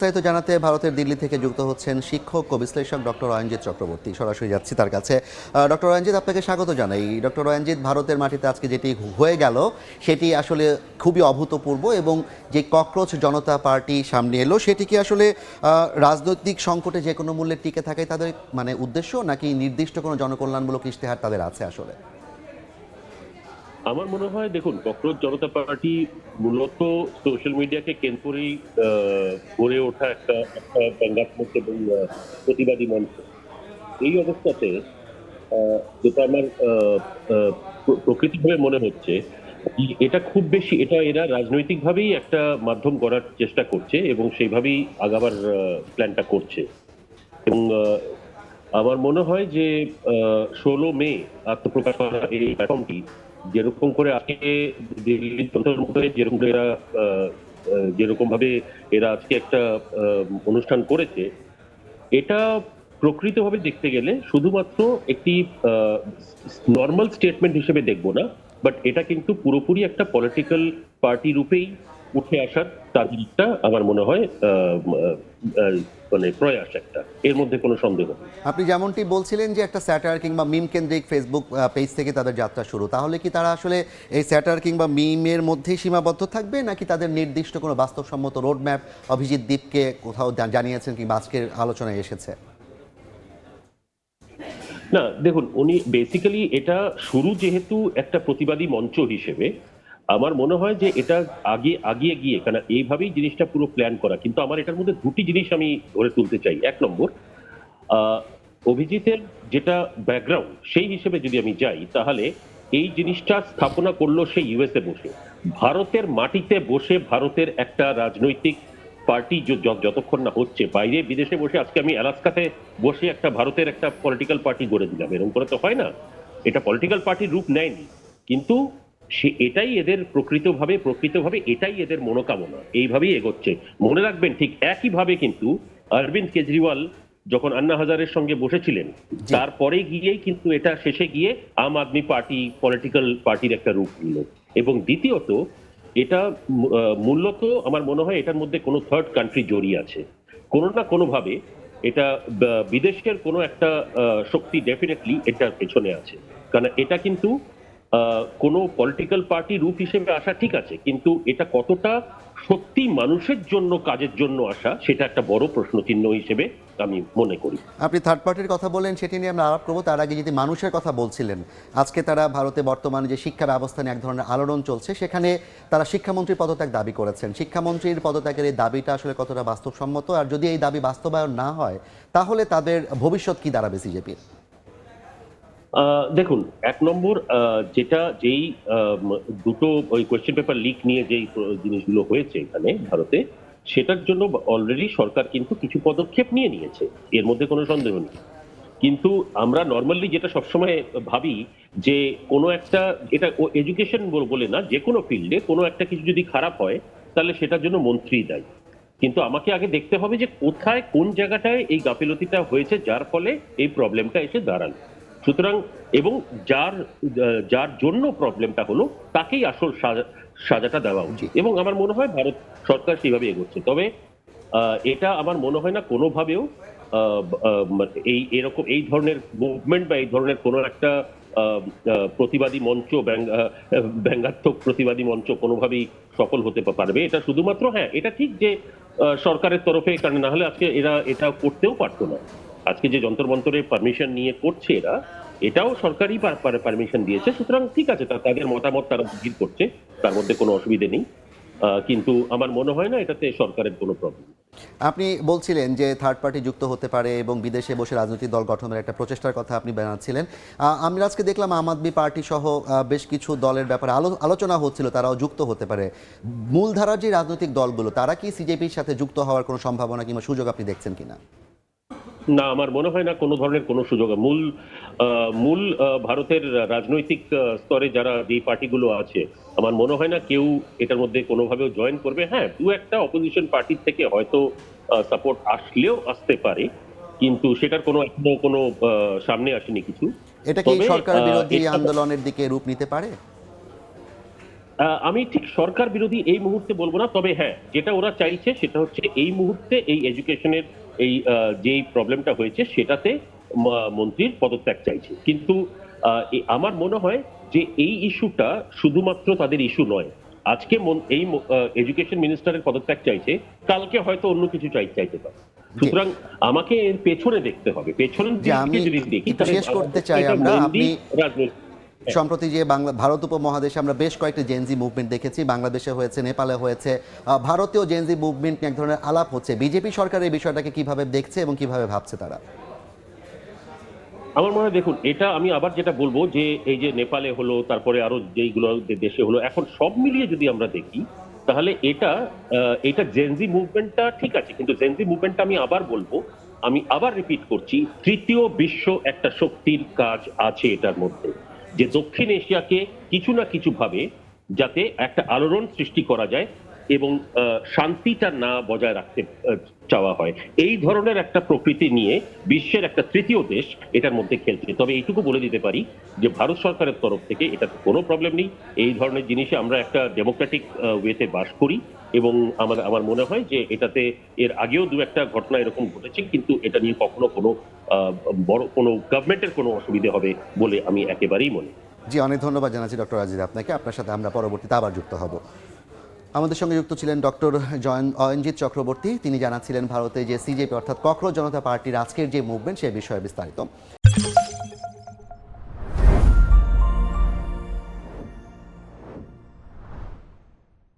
বিস্তারিত জানাতে ভারতের দিল্লি থেকে যুক্ত হচ্ছেন শিক্ষক ও বিশ্লেষক ডক্টর অয়নজিৎ চক্রবর্তী। সরাসরি যাচ্ছি তার কাছে। ডক্টর অয়নজিৎ, আপনাকে স্বাগত জানাই। ডক্টর অয়নজিৎ, ভারতের মাটিতে আজকে যেটি হয়ে গেল সেটি আসলে খুবই অভূতপূর্ব, এবং যে ককরোচ জনতা পার্টি সামনে এলো সেটি কি আসলে রাজনৈতিক সংকটে যে কোনো মূল্যে টিকে থাকাই তাদের উদ্দেশ্য, নাকি নির্দিষ্ট কোনো জনকল্যাণমূলক ইশতেহার তাদের আছে আসলে? আমার মনে হয়, দেখুন, ককরোচ জনতা পার্টি মূলত সোশ্যাল মিডিয়াকে কেন্দ্র করেই গড়ে ওঠা একটা একটা ব্যঙ্গাত্মক এবং প্রতিবাদী মঞ্চ। এই অবস্থাতে যেটা আমার প্রকৃতিভাবে মনে হচ্ছে, এটা খুব বেশি, এরা রাজনৈতিকভাবেই একটা মাধ্যম গড়ার চেষ্টা করছে এবং সেইভাবেই আগাবার প্ল্যানটা করছে। এবং আমার মনে হয় যে 16 মে আত্মপ্রকাশ করা এই প্ল্যাটফর্মটি যেরকম করে আজকে দিল্লির যন্ত্রের মধ্যে যেরকম ভাবে এরা আজকে একটা অনুষ্ঠান করেছে, এটা প্রকৃতভাবে দেখতে গেলে শুধুমাত্র একটি নর্মাল স্টেটমেন্ট হিসেবে দেখবো না, বাট এটা কিন্তু পুরোপুরি একটা পলিটিক্যাল পার্টি রূপেই উঠে আসার তাদের একটা, আমার মনে হয়, মানে প্রয়াস একটা, এর মধ্যে কোনো সন্দেহ নেই। আপনি যেমনটি বলছিলেন যে একটা স্যাটার কিংবা মিম কেন্দ্রিক ফেসবুক পেজ থেকে তাদের যাত্রা শুরু, তাহলে কি তারা আসলে এই স্যাটার কিংবা মিমের মধ্যেই সীমাবদ্ধ থাকবে, নাকি তাদের নির্দিষ্ট কোনো বাস্তবসম্মত রোডম্যাপ অভিজিৎ দীপকে কোথাও জানিয়েছেন কিংবা আজকের আলোচনায় এসেছে? না, দেখুন, উনি বেসিক্যালি এটা শুরু যেহেতু একটা প্রতিবাদী মঞ্চ হিসেবে, আমার মনে হয় যে এটা আগিয়ে গিয়ে, কারণ এইভাবেই জিনিসটা পুরো প্ল্যান করা। কিন্তু আমার এটার মধ্যে দুটি জিনিস আমি ধরে তুলতে চাই। এক নম্বর, আহ, অভিজিতের যেটা ব্যাকগ্রাউন্ড সেই হিসেবে যদি আমি যাই, তাহলে এই জিনিসটা স্থাপনা করলো সেই ইউএসএ বসে, ভারতের মাটিতে বসে, ভারতের একটা রাজনৈতিক পার্টি যতক্ষণ না হচ্ছে, বাইরে বিদেশে বসে, আজকে আমি আলাস্কাতে বসে একটা ভারতের একটা পলিটিক্যাল পার্টি গড়ে দিলাম, এরকম করে তো হয় না। এটা পলিটিক্যাল পার্টির রূপ নেয়নি, কিন্তু এটাই এদের প্রকৃতভাবে এটাই এদের মনোকামনা, এইভাবেই এগোচ্ছে। মনে রাখবেন, ঠিক একইভাবে কিন্তু অরবিন্দ কেজরিওয়াল যখন আন্না হাজারের সঙ্গে বসেছিলেন, তারপরে গিয়েই কিন্তু এটা শেষে গিয়ে আম আদমি পার্টি পলিটিক্যাল পার্টির একটা রূপ নিল। এবং দ্বিতীয়ত, এটা মূলত আমার মনে হয় এটার মধ্যে কোনো থার্ড কান্ট্রি জড়িয়ে আছে কোনো না কোনো ভাবে। এটা বিদেশের কোনো একটা শক্তি ডেফিনেটলি এটার পেছনে আছে। কারণ এটা কিন্তু কোনো পলিটিক্যাল পার্টি রূপ হিসেবে আসা ঠিক আছে, কিন্তু এটা কতটা সত্যি মানুষের জন্য, কাজের জন্য আসা, সেটা একটা বড় প্রশ্নচিহ্ন হিসেবে আমি মনে করি। আপনি থার্ড পার্টির কথা বলেন, সেটি নিয়ে আমরা আলাপ করবো। তার আগে যদি মানুষের কথা বলছিলেন, আজকে তারা ভারতে বর্তমানে যে শিক্ষা ব্যবস্থা নিয়ে এক ধরনের আলোড়ন চলছে, সেখানে তারা শিক্ষামন্ত্রীর পদত্যাগ দাবি করেছেন। শিক্ষামন্ত্রীর পদত্যাগের এই দাবিটা আসলে কতটা বাস্তবসম্মত, আর যদি এই দাবি বাস্তবায়ন না হয় তাহলে তাদের ভবিষ্যৎ কি দাঁড়াবে সিজেপির? দেখুন, এক নম্বর, যেই দুটো ওই কোয়েশ্চেন পেপার লিক নিয়ে যেই জিনিসগুলো হয়েছে এখানে ভারতে, সেটার জন্য অলরেডি সরকার কিন্তু কিছু পদক্ষেপ নিয়ে নিয়েছে, এর মধ্যে কোনো সন্দেহ নেই। কিন্তু আমরা নর্মালি যেটা সবসময় ভাবি যে কোনো একটা, এটা এডুকেশন বলে না, যে কোনো ফিল্ডে কোনো একটা কিছু যদি খারাপ হয়, তাহলে সেটার জন্য মন্ত্রী দায়ী। কিন্তু আমাকে আগে দেখতে হবে যে কোথায়, কোন জায়গাটায় এই গাফিলতিটা হয়েছে, যার ফলে এই প্রবলেমটা এসে দাঁড়ালো। সুতরাং, এবং যার যার জন্য প্রবলেমটা হলো, তাকেই আসল সাজাটা দেওয়া উচিত। এবং আমার মনে হয় ভারত সরকার সেইভাবে এগোচ্ছে। তবে এটা আমার মনে হয় না কোনোভাবেও এই ধরনের মুভমেন্ট বা এই ধরনের কোনো একটা প্রতিবাদী মঞ্চ, ব্যঙ্গাত্মক প্রতিবাদী মঞ্চ কোনোভাবেই সফল হতে পারবে। এটা শুধুমাত্র, হ্যাঁ, এটা ঠিক যে সরকারের তরফে, কারণ না হলে আজকে এরা এটা করতেও পারতো না। আজকে যে যন্তর মন্তরের পারমিশন নিয়ে করছে এরা, এটাও সরকারই পারমিশন দিয়েছে। সুতরাং ঠিক আছে, তাদের মতামত তারা বিক্রি করছে, তার মধ্যে কোনো অসুবিধে নেই। কিন্তু আমার মনে হয় না এটাতে সরকারের কোনো প্রবলেম। আপনি বলছিলেন যে থার্ড পার্টি যুক্ত হতে পারে এবং বিদেশে বসে রাজনৈতিক দল গঠনের একটা প্রচেষ্টার কথা আপনি জানাচ্ছিলেন। আমরা আজকে দেখলাম আম আদমি পার্টি সহ বেশ কিছু দলের ব্যাপারে আলোচনা হচ্ছিল, তারাও যুক্ত হতে পারে। মূলধারার যে রাজনৈতিক দলগুলো, তারা কি সিজেপির সাথে যুক্ত হওয়ার কোনো সম্ভাবনা কিংবা সুযোগ আপনি দেখছেন কিনা? না, আমার মনে হয় না কোনো ধরনের কোনো সুযোগ। মূল ভারতের রাজনৈতিক স্তরে যারা যে পার্টিগুলো আছে, আমার মনে হয় না কেউ এটার মধ্যে কোনোভাবেও জয়েন করবে। হ্যাঁ, দু একটা অপোজিশন পার্টির থেকে হয়তো সাপোর্ট আসলেও আসতে পারে, কিন্তু সেটার এখনো কোনো সামনে আসেনি কিছু। এটা কি সরকার বিরোধী আন্দোলনের দিকে রূপ নিতে পারে? আমি ঠিক সরকার বিরোধী এই মুহূর্তে বলবো না, তবে হ্যাঁ, যেটা ওরা চাইছে সেটা হচ্ছে এই মুহূর্তে এই এডুকেশনের এই যেই প্রবলেমটা হয়েছে সেটাতে মন্ত্রীর পদত্যাগ চাইছে। কিন্তু আমার মনে হয় যে এই ইস্যুটা শুধুমাত্র তাদের ইস্যু নয়। আজকে এই এডুকেশন মিনিস্টারের পদত্যাগ চাইছে, কালকে হয়তো অন্য কিছু চাইতে পারে। সুতরাং আমাকে এর পেছনে দেখতে হবে, পেছনের যে আমি দিকে যদি দেখি একটু শেষ করতে চাই এটা আমরা, mainly আপনি রাজনৈতিক। সম্প্রতি যে ভারত উপমহাদেশে আমরা বেশ কয়েকটি জেনজি মুভমেন্ট দেখেছি, বাংলাদেশে হয়েছে, নেপালে হয়েছে, ভারতীয় জেনজি মুভমেন্ট নিয়ে এক ধরনের আলাপ হচ্ছে। বিজেপি সরকার এই বিষয়টাকে কিভাবে দেখছে এবং কিভাবে ভাবছে তারা? আমার মনে হয়, দেখুন, এটা আমি আবার যেটা বলবো যে এই যে নেপালে হলো, তারপরে আরো যেইগুলো দেশে হলো, এখন সব মিলিয়ে যদি আমরা দেখি তাহলে এটা জেনজি মুভমেন্টটা ঠিক আছে, কিন্তু জেনজি মুভমেন্টটা আমি আবার বলবো, আমি আবার রিপিট করছি, তৃতীয় বিশ্ব একটা শক্তির কাজ আছে এটার মধ্যে, যে দক্ষিণ এশিয়াকে কিছু না কিছু ভাবে যাতে একটা আলোড়ন সৃষ্টি করা যায় এবং শান্তিটা না বজায় রাখতে চাওয়া হয়, এই ধরনের একটা প্রকৃতি নিয়ে বিশ্বের একটা তৃতীয় দেশ এটার মধ্যে খেলছে। তবে এইটুকু বলে দিতে পারি যে ভারত সরকারের তরফ থেকে এটাতে কোনো প্রবলেম নেই। এই ধরনের জিনিসে আমরা একটা ডেমোক্রেটিক ওয়েতে বাস করি এবং আমার মনে হয় যে এটাতে এর আগেও দু একটা ঘটনা এরকম ঘটেছে, কিন্তু এটা নিয়ে কখনো কোনো বড় কোনো গভর্নমেন্টের কোনো অসুবিধা হবে বলে আমি একেবারেই মনে করি। জি, অনেক ধন্যবাদ জানাচ্ছি ডক্টর রাজিদ আপনাকে। আপনার সাথে আমরা পরবর্তীতে আবার যুক্ত হব। আমাদের সঙ্গে যুক্ত ছিলেন ডক্টর অয়নজিৎ চক্রবর্তী। তিনি জানাচ্ছিলেন ভারতে যে সিজেপি অর্থাৎ ককরোচ জনতা পার্টির আজকের যে মুভমেন্ট সে বিষয়ে বিস্তারিত।